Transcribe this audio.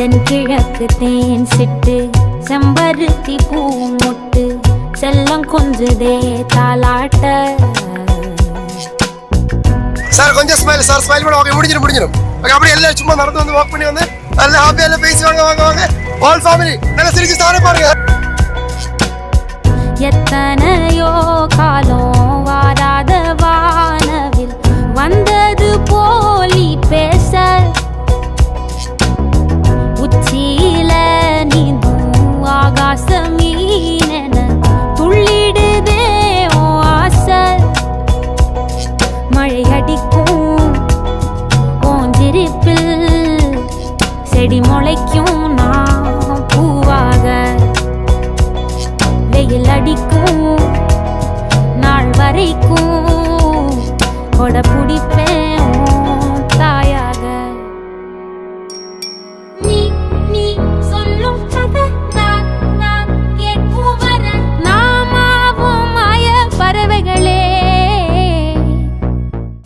தென்கிழக்கு தேன் சிட்டு செம்பருத்தி பூ முட்டு செல்லம் கொஞ்சதே தாலாட்ட. சார் கொஞ்சம் ஸ்மைல் சார், ஸ்மைல் பண்ண. ஓகே, முடிஞ்சிடும். ஓகே, அப்படியே எல்லாம் சும்மா நடந்து வந்து வாக் பண்ணி வந்து நல்லா ஹாப்பியா எல்லாம் பேசி வாங்க. ஆல் ஃபேமிலி நல்லா சிரிச்சு சார பாருங்க. எத்தனையோ காலம் வாராத வானவில் வந்தது போலி பேச உச்சியில நீந்தும் ஆகாச மீனென துள்ளிடுதே ஓ ஆசை. மழை அடிக்கும் ஓஞ்சிருப்பில் செடி முளைக்கும் நான் பூவாக. வெயில் அடிக்கும் நாள் வரைக்கும்